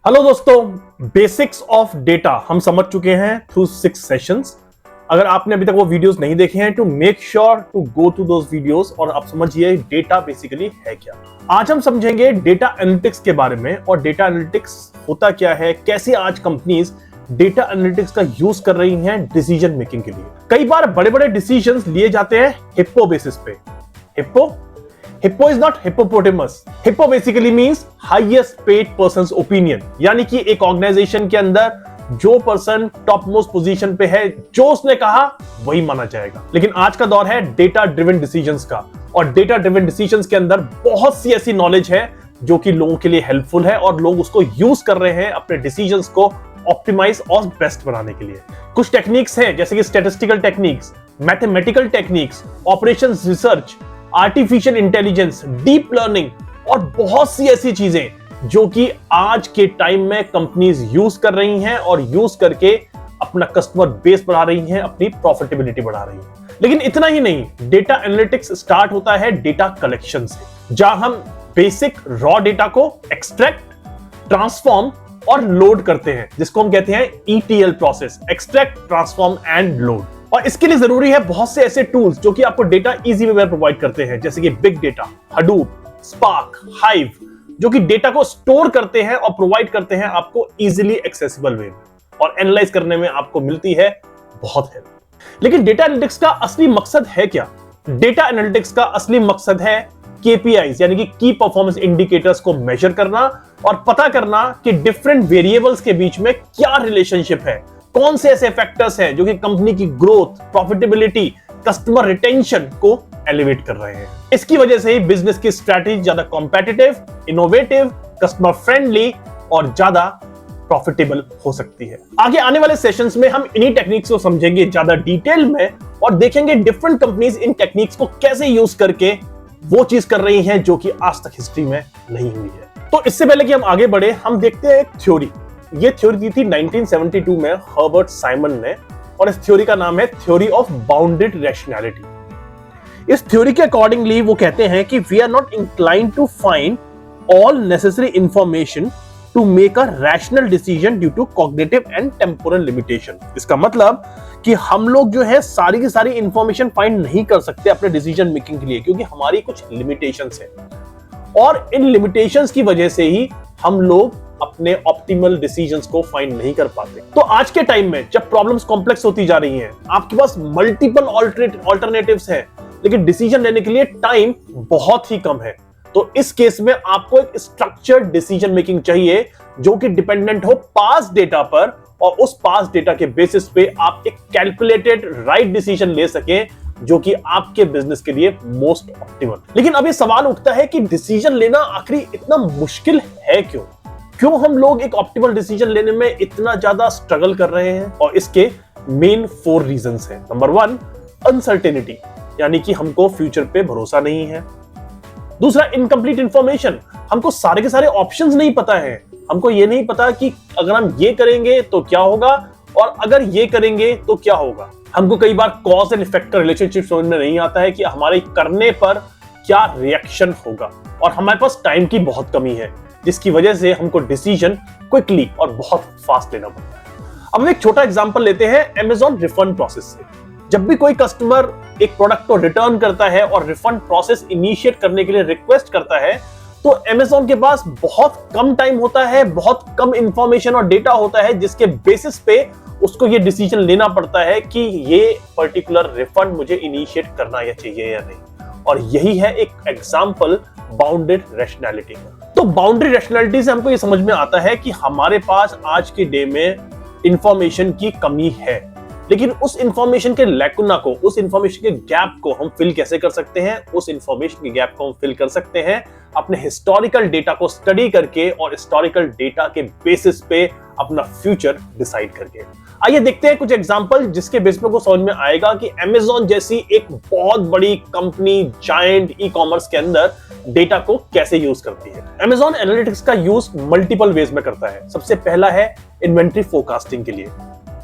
Hello दोस्तों, basics of data हम समझ चुके हैं थ्रू 6 सेशंस। अगर आपने अभी तक वो वीडियोस नहीं देखे हैं, to make sure to go to those videos और आप समझिए डेटा बेसिकली है क्या। आज हम समझेंगे डेटा एनालिटिक्स के बारे में और डेटा एनालिटिक्स होता क्या है, कैसे आज कंपनीज डेटा एनालिटिक्स का यूज कर रही हैं डिसीजन मेकिंग के लिए। कई बार बड़े बड़े डिसीजंस लिए जाते हैं हिप्पो बेसिस पे। Hippo is not hippopotamus. Hippo basically means highest paid persons opinion, यानी कि एक ऑर्गेनाइजेशन के अंदर जो पर्सन टॉप मोस्ट पोजीशन पे है, जो उसने कहा वही माना जाएगा। लेकिन आज का दौर है डेटा ड्रिवन डिसीजंस का, और डेटा ड्रिवन डिसीजंस के अंदर बहुत सी ऐसी नॉलेज है जो कि लोगों के लिए हेल्पफुल है और लोग उसको यूज कर रहे हैं अपने डिसीजंस को ऑप्टिमाइज और बेस्ट बनाने के लिए। कुछ टेक्निक्स हैं जैसे कि statistical techniques, mathematical techniques, operations research, artificial intelligence, deep learning और बहुत सी ऐसी चीजें जो कि आज के टाइम में कंपनीज यूज कर रही हैं और यूज करके अपना कस्टमर बेस बढ़ा रही हैं, अपनी प्रॉफिटेबिलिटी बढ़ा रही हैं। लेकिन इतना ही नहीं, डेटा एनालिटिक्स स्टार्ट होता है डेटा कलेक्शन से, जहां हम बेसिक रॉ डेटा को एक्सट्रैक्ट, ट्रांसफॉर्म और लोड करते हैं, जिसको हम कहते हैं ETL process, extract, transform and load. और इसके लिए जरूरी है बहुत से ऐसे टूल्स जो कि आपको डेटा इजी वे में प्रोवाइड करते हैं, जैसे कि big data, Hadoop, spark, hive, जो कि डेटा को स्टोर करते हैं और प्रोवाइड करते हैं आपको इजीली एक्सेसिबल वे में, और एनालाइज करने में आपको मिलती है बहुत हेल्प। लेकिन डेटा एनालिटिक्स का असली मकसद है क्या? डेटा एनालिटिक्स का असली मकसद है KPIs यानी कि की परफॉर्मेंस इंडिकेटर्स को मेजर करना और पता करना कि डिफरेंट वेरिएबल्स के बीच में क्या रिलेशनशिप है, कौन से ऐसे फैक्टर्स हैं जो कि कंपनी की ग्रोथ, प्रॉफिटेबिलिटी, कस्टमर रिटेंशन को एलिवेट कर रहे हैं। इसकी वजह से ही बिजनेस की स्ट्रैटेजी ज्यादा कॉम्पिटिटिव, इनोवेटिव, कस्टमर फ्रेंडली और ज्यादा प्रॉफिटेबल हो सकती है। आगे आने वाले सेशंस में हम इन्हीं टेक्निक्स को समझेंगे ज्यादा डिटेल में और देखेंगे डिफरेंट कंपनीज इन टेक्निक्स को कैसे यूज करके वो चीज कर रही हैं जो कि आज तक हिस्ट्री में नहीं हुई है। तो इससे पहले कि हम आगे बढ़े, हम देखते हैं एक थ्योरी। ये थ्योरी दी थी 1972 में हर्बर्ट साइमन ने, और इस थ्योरी का नाम है थ्योरी ऑफ बाउंडेड रैशनैलिटी। इस थ्योरी के अकॉर्डिंगली वो कहते हैं कि we are not inclined to find all necessary information to make a rational decision due to cognitive and temporal limitation. इसका मतलब कि हम लोग जो है सारी की सारी इंफॉर्मेशन फाइंड नहीं कर सकते अपने डिसीजन मेकिंग के लिए, क्योंकि हमारी कुछ लिमिटेशंस है, और इन लिमिटेशंस की वजह से ही हम लोग अपने ऑप्टिमल डिसीजंस को फाइंड नहीं कर पाते। तो आज के टाइम में जब प्रॉब्लम्स कॉम्प्लेक्स होती जा रही हैं, आपके पास मल्टीपल ऑल्टरनेटिव्स हैं, लेकिन डिसीजन लेने के लिए टाइम बहुत ही कम है। तो इस केस में आपको एक स्ट्रक्चर्ड डिसीजन मेकिंग चाहिए जो कि डिपेंडेंट हो पास्ट डेटा पर, और उस पास्ट डेटा के बेसिस पे आप एक कैलकुलेटेड राइट डिसीजन ले सकें जो कि आपके बिजनेस के लिए मोस्ट ऑप्टिमल। लेकिन अब ये सवाल उठता है कि डिसीजन लेना आखिर इतना मुश्किल है क्यों? क्यों हम लोग एक ऑप्टिमल डिसीजन लेने में इतना ज्यादा स्ट्रगल कर रहे हैं? और इसके मेन 4 रीजंस हैं। नंबर 1, अनसर्टेनिटी, यानी कि हमको फ्यूचर पे भरोसा नहीं है। दूसरा, इनकम्प्लीट इंफॉर्मेशन, हमको सारे के सारे ऑप्शंस नहीं पता है। हमको ये नहीं पता कि अगर हम ये करेंगे तो क्या होगा, और अगर ये करेंगे तो क्या होगा। हमको कई बार कॉज एंड इफेक्ट का रिलेशनशिप समझ में नहीं आता है कि हमारे करने पर क्या रिएक्शन होगा, और हमारे पास टाइम की बहुत कमी है, जिसकी वजह से हमको डिसीजन क्विकली और बहुत फास्ट लेना पड़ता है। अब हम एक छोटा एग्जांपल लेते हैं Amazon रिफंड प्रोसेस से। जब भी कोई कस्टमर एक प्रोडक्ट को रिटर्न करता है और रिफंड प्रोसेस इनिशिएट करने के लिए रिक्वेस्ट करता है, तो Amazon के पास बहुत कम टाइम होता है, बहुत कम इंफॉर्मेशन और डेटा होता है, जिसके बेसिस पे उसको ये डिसीजन लेना पड़ता है कि ये पर्टिकुलर रिफंड मुझे इनिशिएट करना या चाहिए या नहीं। और यही है एक एग्जांपल बाउंडेड रैशनैलिटी का। तो बाउंड्री रैशनैलिटी से हमको ये समझ में आता है कि हमारे पास आज के डे में इंफॉर्मेशन की कमी है, लेकिन उस इंफॉर्मेशन के लैकुना को, उस इंफॉर्मेशन के गैप को हम फिल कैसे कर सकते हैं? उस इंफॉर्मेशन के गैप को हम फिल कर सकते हैं अपने हिस्टोरिकल डेटा को स्टडी करके और हिस्टोरिकल डेटा के बेसिस पे अपना फ्यूचर डिसाइड करके। आइए देखते हैं कुछ एग्जांपल जिसके बेस पे को समझ में आएगा कि Amazon जैसी एक बहुत बड़ी कंपनी, जायंट ई-कॉमर्स के अंदर डेटा को कैसे यूज करती है। Amazon एनालिटिक्स का यूज मल्टीपल वेज में करता है। सबसे पहला है इन्वेंट्री फोरकास्टिंग के लिए।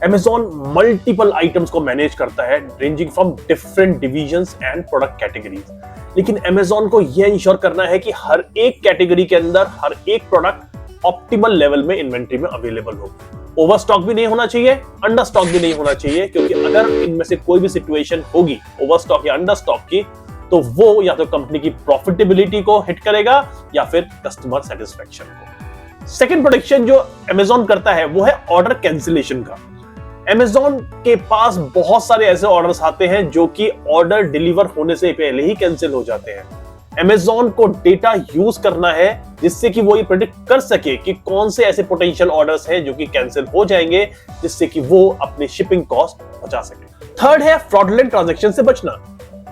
Amazon मल्टीपल आइटम्स को मैनेज करता है, ranging from different divisions and product categories. लेकिन Amazon को यह इंश्योर करना है कि हर एक कैटेगरी के अंदर हर एक प्रोडक्ट ऑप्टिमल लेवल में इन्वेंट्री में अवेलेबल हो। ओवर स्टॉक भी नहीं होना चाहिए, अंडर स्टॉक भी नहीं होना चाहिए, क्योंकि अगर इनमें से कोई भी सिचुएशन होगी ओवर स्टॉक या अंडर स्टॉक की, तो वो या तो कंपनी की प्रॉफिटेबिलिटी को हिट करेगा या फिर कस्टमर सेटिस्फेक्शन को। सेकंड प्रोटेक्शन जो अमेज़न करता है वो है ऑर्डर कैंसिलेशन का। अमेज़न के पास बहुत सारे ऐसे ऑर्डर्स आते हैं जो कि ऑर्डर डिलीवर होने से पहले ही कैंसिल हो जाते हैं। अमेज़न को डेटा यूज करना है जिससे कि वो ये प्रेडिक्ट कर सके कि कौन से ऐसे पोटेंशियल ऑर्डर्स हैं जो कि कैंसिल हो जाएंगे, जिससे कि वो अपनी शिपिंग कॉस्ट बचा सके। थर्ड है फ्रॉडलेंट ट्रांजैक्शन से बचना।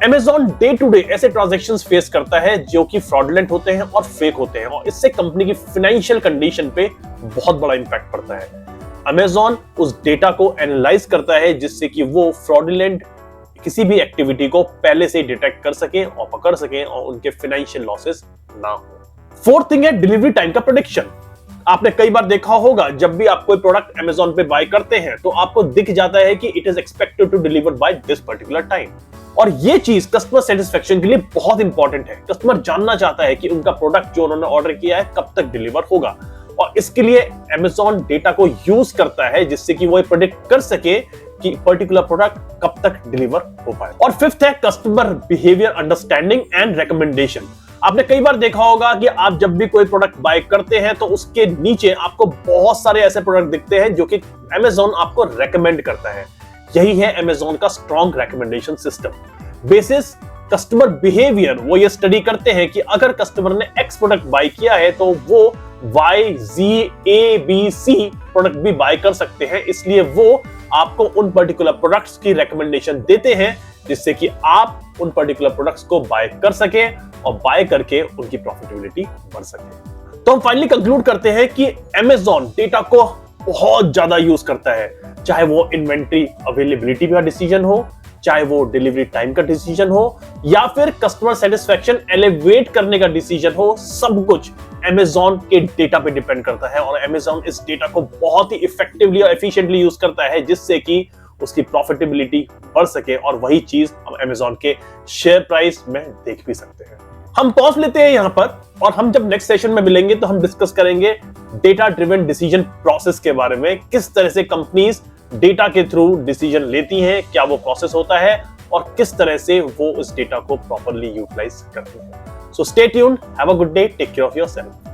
अमेज़न डे टू डे ऐसे ट्रांजैक्शंस फेस करता है जो कि फ्रॉडलेंट होते हैं और फेक होते हैं, और इससे कंपनी की फाइनेंशियल कंडीशन पे बहुत बड़ा इंपैक्ट पड़ता है। अमेज़न उस डेटा को एनालाइज करता है जिससे कि वो फ्रॉडलेंट किसी भी एक्टिविटी को पहले से डिटेक्ट कर सके और पकड़ सके और उनके फाइनेंशियल लॉसेस ना हो। फोर्थ थिंग है डिलीवरी टाइम का प्रेडिक्शन। आपने कई बार देखा होगा जब भी आप कोई प्रोडक्ट अमेज़न पे बाय करते हैं तो आपको दिख जाता है कि it is expected to deliver by this particular time, और ये चीज कस्टमर सेटिस्फेक्शन के लिए बहुत इंपॉर्टेंट है। कस्टमर जानना चाहता है कि उनका प्रोडक्ट जो उन्होंने ऑर्डर किया है कब तक डिलीवर होगा, और इसके लिए अमेज़न डेटा को यूज करता है जिससे कि वो ये प्रेडिक्ट कर सके कि पर्टिकुलर प्रोडक्ट कब तक डिलीवर हो पाए। और फिफ्थ है customer behaviour understanding and recommendation. आपने कई बार देखा होगा कि आप जब भी कोई प्रोडक्ट बाय करते हैं तो उसके नीचे आपको बहुत सारे ऐसे प्रोडक्ट दिखते हैं जो कि अमेज़न आपको रेकमेंड करता है। यही है अमेज़न का strong recommendation system. Basis customer behaviour वो ये स्टडी करते हैं कि अगर कस्टमर ने एक्स प्रोडक्ट बाय किया है तो वो वाई, जी, ए, बी, सी प्रोडक्ट भी बाय कर सकते हैं, इसलिए वो आपको उन पर्टिकुलर प्रोडक्ट्स की रिकमेंडेशन देते हैं जिससे कि आप उन पर्टिकुलर प्रोडक्ट्स को बाय कर सके और बाय करके उनकी प्रॉफिटेबिलिटी बढ़ सके। तो हम फाइनली कंक्लूड करते हैं कि अमेज़न डेटा को बहुत ज्यादा यूज करता है, चाहे वो इन्वेंट्री अवेलेबिलिटी का डिसीजन हो, चाहे वो डिलीवरी टाइम का डिसीजन हो, या फिर कस्टमर सेटिस्फेक्शन एलिवेट करने का डिसीजन हो। सब कुछ अमेज़न के डेटा पे डिपेंड करता है, और अमेज़न इस डेटा को बहुत ही इफेक्टिवली और एफिशिएंटली यूज करता है जिससे कि उसकी प्रॉफिटेबिलिटी बढ़ सके, और वही चीज हम अमेज़न के शेयर प्राइस में देख भी सकते हैं। हम पॉज लेते हैं यहां पर, और हम जब नेक्स्ट सेशन में मिलेंगे तो हम डिस्कस करेंगे डेटा ड्रिवन डिसीजन प्रोसेस के बारे में, किस तरह से कंपनीज डेटा के थ्रू डिसीजन लेती हैं, क्या वो प्रोसेस होता है और किस तरह से वो उस डेटा को प्रॉपर्ली यूटिलाइज करती हैं। So stay tuned, have a good day, take care of yourself.